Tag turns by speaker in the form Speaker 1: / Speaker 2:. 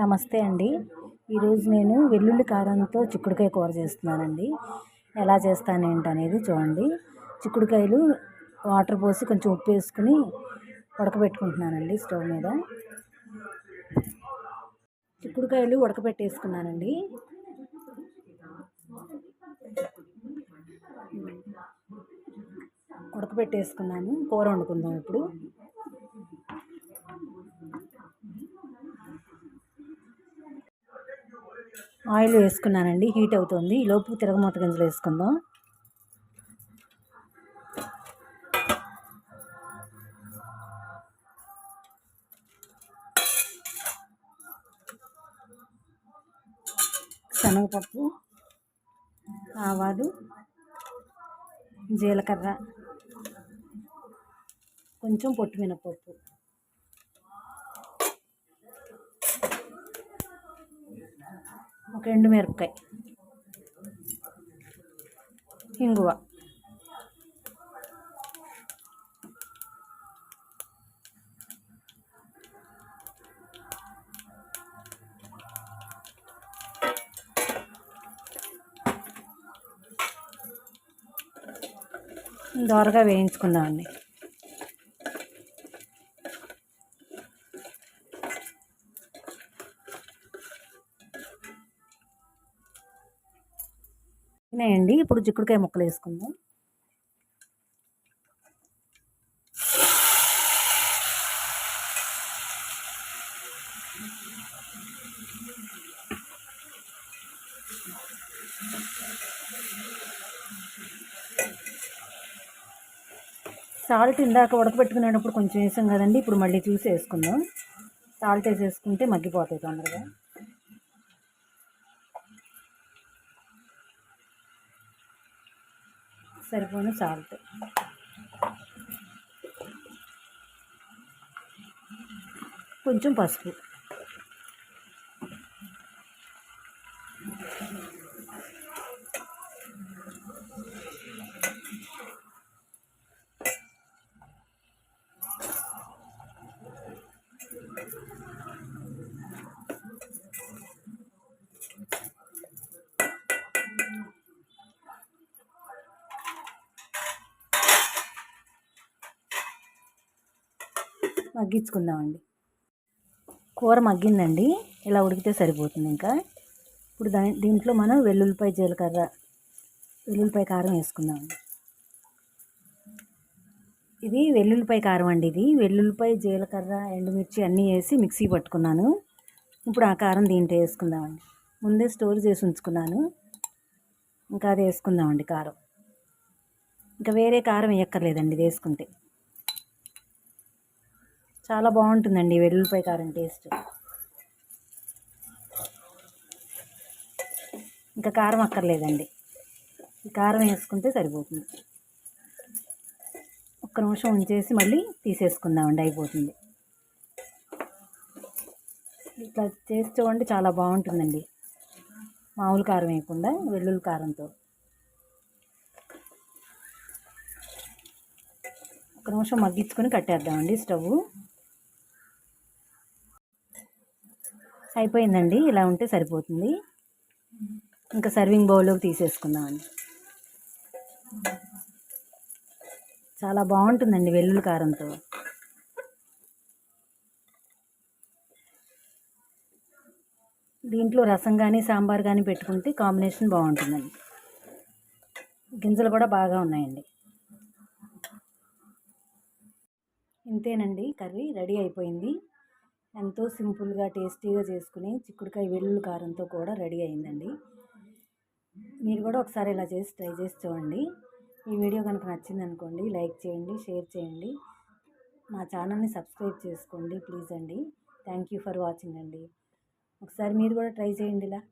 Speaker 1: నమస్తే అండి. ఈరోజు నేను వెల్లుల్లి కారంతో చిక్కుడుకాయ కూర చేస్తున్నానండి. ఎలా చేస్తాను ఏంటనేది చూడండి. చిక్కుడుకాయలు వాటర్ పోసి కొంచెం ఉప్పు వేసుకుని ఉడకబెట్టుకుంటున్నానండి స్టవ్ మీద. చిక్కుడుకాయలు ఉడకబెట్టేసుకున్నానండి. కూర వండుకుందాం ఇప్పుడు. ఆయిల్ వేసుకున్నానండి, హీట్ అవుతుంది. ఈలోపు తిరగమూత గింజలు వేసుకుందాం. శనగపప్పు, ఆవాలు, జీలకర్ర, కొంచెం పొట్టు మినపప్పు, ఒక ఎండుమిరపకాయ, ఇంగువ, దోరగా వేయించుకుందామండి. అండి ఇప్పుడు చిక్కుడుకాయ ముక్కలు వేసుకుందాం. సాల్ట్ ఇందాక ఉడకబెట్టుకునేటప్పుడు కొంచెం వేసాం కదండి, ఇప్పుడు మళ్ళీ చూసి వేసుకుందాం. సాల్ట్ వేసేసుకుంటే మగ్గిపోతాయి తొందరగా. సరిపోయిన సాల్ట్, కొంచెం పసుపు, మగ్గించుకుందామండి. కూర మగ్గిందండి, ఇలా ఉడికితే సరిపోతుంది. ఇంకా ఇప్పుడు దీంట్లో మనం వెల్లుల్లిపాయ కారం వేసుకుందామండి. ఇది వెల్లుల్లిపాయ కారం అండి. ఇది వెల్లుల్లిపాయ, జీలకర్ర, ఎండుమిర్చి అన్నీ వేసి మిక్సీ పట్టుకున్నాను. ఇప్పుడు ఆ కారం దీంట్లో వేసుకుందామండి. ముందే స్టోర్ చేసి ఉంచుకున్నాను, ఇంకా అది వేసుకుందామండి కారం. ఇంకా వేరే కారం వేయక్కర్లేదండి, ఇది వేసుకుంటే చాలా బాగుంటుందండి వెల్లుల్లిపాయ కారం టేస్ట్. ఇంకా కారం అక్కర్లేదండి, ఈ కారం వేసుకుంటే సరిపోతుంది. ఒక్క నిమిషం ఉంచేసి మళ్ళీ తీసేసుకుందామండి, అయిపోతుంది. ఇట్లా చేసి చూడండి, చాలా బాగుంటుందండి. మామూలు కారం వేయకుండా వెల్లుల్లి కారంతో. ఒక్క నిమిషం మగ్గించుకొని కట్టేద్దామండి స్టవ్. అయిపోయిందండి, ఇలా ఉంటే సరిపోతుంది. ఇంకా సర్వింగ్ బౌల్లోకి తీసేసుకుందామండి. చాలా బాగుంటుందండి వెల్లుల్లి కారంతో. దీంట్లో రసం కానీ సాంబార్ కానీ పెట్టుకుంటే కాంబినేషన్ బాగుంటుందండి. గింజలు కూడా బాగా ఉన్నాయండి. ఇంతేనండి, కర్రీ రెడీ అయిపోయింది. ఎంతో సింపుల్గా టేస్టీగా చేసుకుని చిక్కుడుకాయ వెల్లుల్లి కారంతో కూడా రెడీ అయిందండి. మీరు కూడా ఒకసారి ఇలా ట్రై చేసి చూడండి. ఈ వీడియో కనుక నచ్చిందనుకోండి, లైక్ చేయండి, షేర్ చేయండి, నా ఛానల్ని సబ్స్క్రైబ్ చేసుకోండి ప్లీజ్ అండి. థ్యాంక్ యూ ఫర్ వాచింగ్ అండి. ఒకసారి మీరు కూడా ట్రై చేయండి ఇలా.